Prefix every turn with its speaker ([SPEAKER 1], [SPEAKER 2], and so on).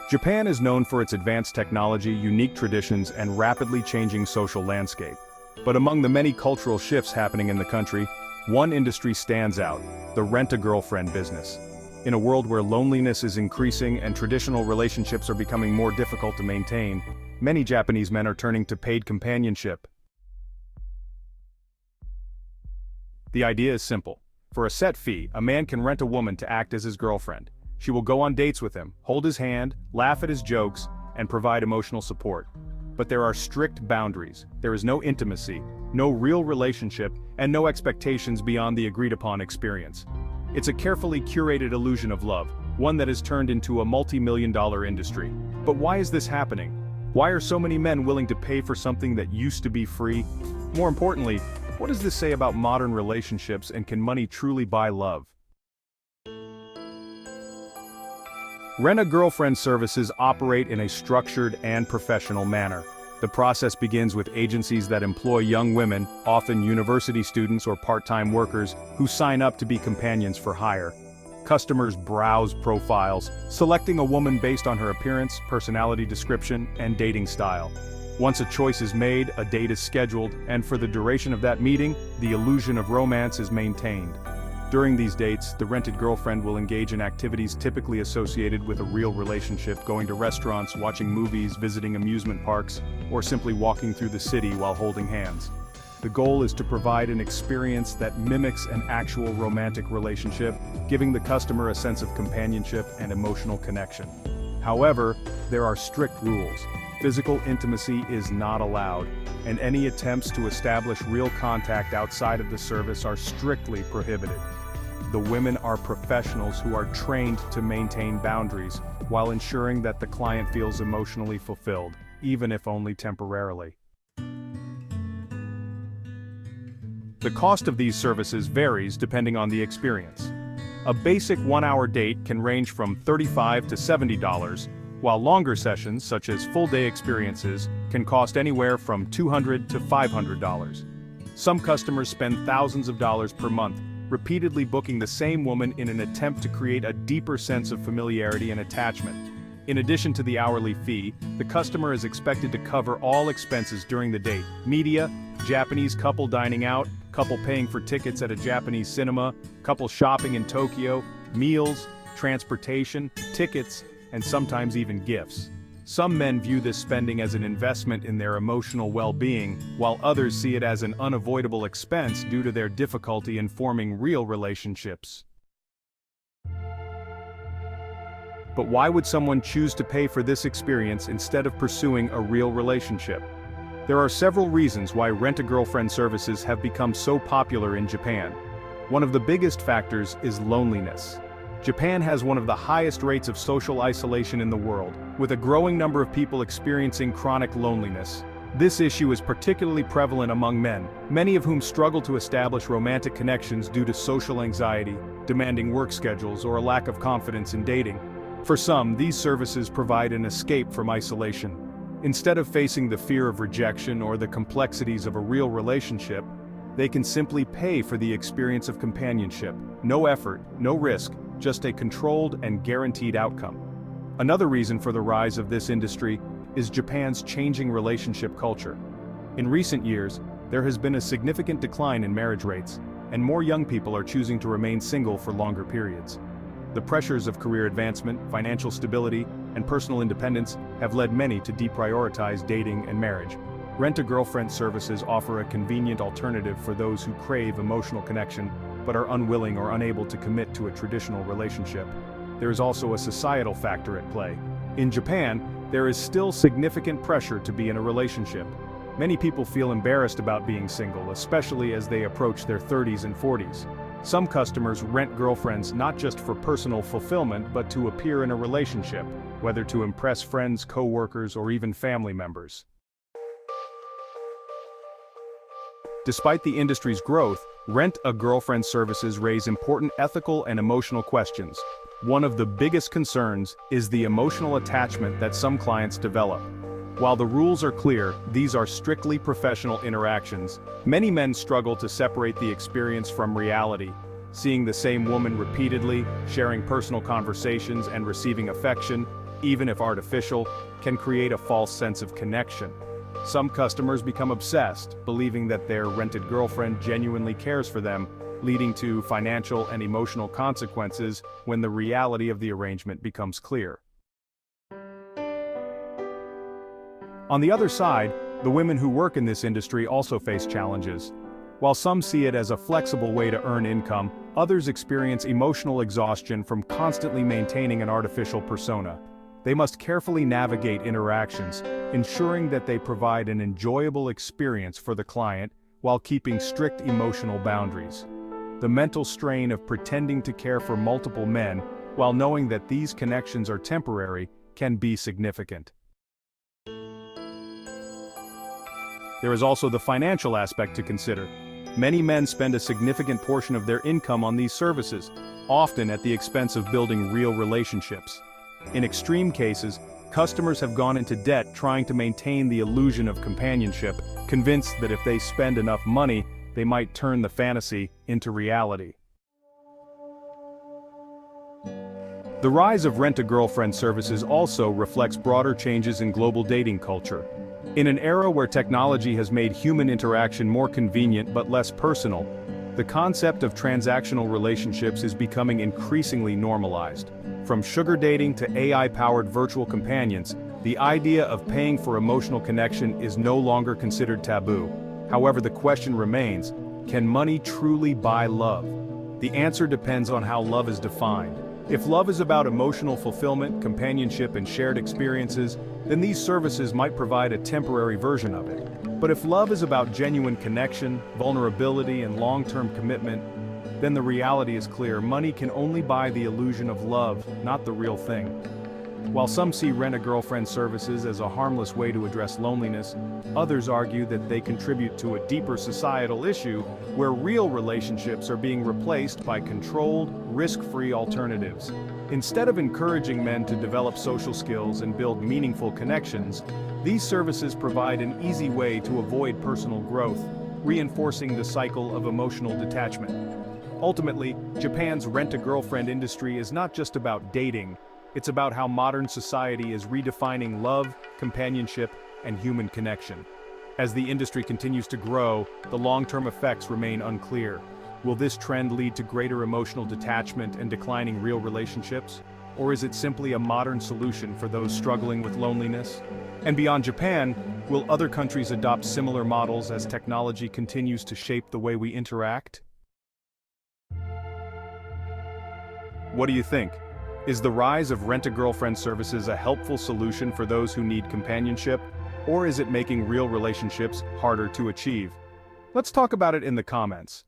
[SPEAKER 1] Japan is known for its advanced technology, unique traditions, and rapidly changing social landscape. But among the many cultural shifts happening in the country, one industry stands out: the rent-a-girlfriend business. In a world where loneliness is increasing and traditional relationships are becoming more difficult to maintain, many Japanese men are turning to paid companionship. The idea is simple. For a set fee, a man can rent a woman to act as his girlfriend. She will go on dates with him, hold his hand, laugh at his jokes, and provide emotional support. But there are strict boundaries. There is no intimacy, no real relationship, and no expectations beyond the agreed-upon experience. It's a carefully curated illusion of love, one that has turned into a multi-million-dollar industry. But why is this happening? Why are so many men willing to pay for something that used to be free? More importantly, what does this say about modern relationships, and can money truly buy love? Rent-a-girlfriend services operate in a structured and professional manner. The process begins with agencies that employ young women, often university students or part-time workers, who sign up to be companions for hire. Customers browse profiles, selecting a woman based on her appearance, personality description, and dating style. Once a choice is made, a date is scheduled, and for the duration of that meeting, the illusion of romance is maintained. During these dates, the rented girlfriend will engage in activities typically associated with a real relationship, going to restaurants, watching movies, visiting amusement parks, or simply walking through the city while holding hands. The goal is to provide an experience that mimics an actual romantic relationship, giving the customer a sense of companionship and emotional connection. However, there are strict rules. Physical intimacy is not allowed, and any attempts to establish real contact outside of the service are strictly prohibited. The women are professionals who are trained to maintain boundaries while ensuring that the client feels emotionally fulfilled, even if only temporarily. The cost of these services varies depending on the experience. A basic one-hour date can range from $35 to $70, while longer sessions, such as full-day experiences, can cost anywhere from $200 to $500. Some customers spend thousands of dollars per month, repeatedly booking the same woman in an attempt to create a deeper sense of familiarity and attachment. In addition to the hourly fee, the customer is expected to cover all expenses during the date: media, Japanese couple dining out, couple paying for tickets at a Japanese cinema, couple shopping in Tokyo, meals, transportation, tickets, and sometimes even gifts. Some men view this spending as an investment in their emotional well-being, while others see it as an unavoidable expense due to their difficulty in forming real relationships. But why would someone choose to pay for this experience instead of pursuing a real relationship? There are several reasons why rent-a-girlfriend services have become so popular in Japan. One of the biggest factors is loneliness. Japan has one of the highest rates of social isolation in the world, with a growing number of people experiencing chronic loneliness. This issue is particularly prevalent among men, many of whom struggle to establish romantic connections due to social anxiety, demanding work schedules, or a lack of confidence in dating. For some, these services provide an escape from isolation. Instead of facing the fear of rejection or the complexities of a real relationship, they can simply pay for the experience of companionship. No effort, no risk, just a controlled and guaranteed outcome. Another reason for the rise of this industry is Japan's changing relationship culture. In recent years, there has been a significant decline in marriage rates, and more young people are choosing to remain single for longer periods. The pressures of career advancement, financial stability, and personal independence have led many to deprioritize dating and marriage. Rent-a-girlfriend services offer a convenient alternative for those who crave emotional connection but are unwilling or unable to commit to a traditional relationship. There is also a societal factor at play. In Japan, there is still significant pressure to be in a relationship. Many people feel embarrassed about being single, especially as they approach their 30s and 40s. Some customers rent girlfriends not just for personal fulfillment but to appear in a relationship, whether to impress friends, co-workers, or even family members. Despite the industry's growth, rent-a-girlfriend services raise important ethical and emotional questions. One of the biggest concerns is the emotional attachment that some clients develop. While the rules are clear, these are strictly professional interactions. Many men struggle to separate the experience from reality. Seeing the same woman repeatedly, sharing personal conversations and receiving affection, even if artificial, can create a false sense of connection. Some customers become obsessed, believing that their rented girlfriend genuinely cares for them, leading to financial and emotional consequences when the reality of the arrangement becomes clear. On the other side, the women who work in this industry also face challenges. While some see it as a flexible way to earn income, others experience emotional exhaustion from constantly maintaining an artificial persona. They must carefully navigate interactions, ensuring that they provide an enjoyable experience for the client while keeping strict emotional boundaries. The mental strain of pretending to care for multiple men while knowing that these connections are temporary can be significant. There is also the financial aspect to consider. Many men spend a significant portion of their income on these services, often at the expense of building real relationships. In extreme cases, customers have gone into debt trying to maintain the illusion of companionship, convinced that if they spend enough money, they might turn the fantasy into reality. The rise of rent-a-girlfriend services also reflects broader changes in global dating culture. In an era where technology has made human interaction more convenient but less personal, the concept of transactional relationships is becoming increasingly normalized. From sugar dating to AI-powered virtual companions, the idea of paying for emotional connection is no longer considered taboo. However, the question remains, can money truly buy love? The answer depends on how love is defined. If love is about emotional fulfillment, companionship, and shared experiences, then these services might provide a temporary version of it. But if love is about genuine connection, vulnerability, and long-term commitment, then the reality is clear: money can only buy the illusion of love, not the real thing. While some see rent-a-girlfriend services as a harmless way to address loneliness, others argue that they contribute to a deeper societal issue where real relationships are being replaced by controlled, risk-free alternatives. Instead of encouraging men to develop social skills and build meaningful connections, these services provide an easy way to avoid personal growth, reinforcing the cycle of emotional detachment. Ultimately, Japan's rent-a-girlfriend industry is not just about dating. It's about how modern society is redefining love, companionship, and human connection. As the industry continues to grow, the long-term effects remain unclear. Will this trend lead to greater emotional detachment and declining real relationships? Or is it simply a modern solution for those struggling with loneliness? And beyond Japan, will other countries adopt similar models as technology continues to shape the way we interact? What do you think? Is the rise of rent-a-girlfriend services a helpful solution for those who need companionship, or is it making real relationships harder to achieve? Let's talk about it in the comments.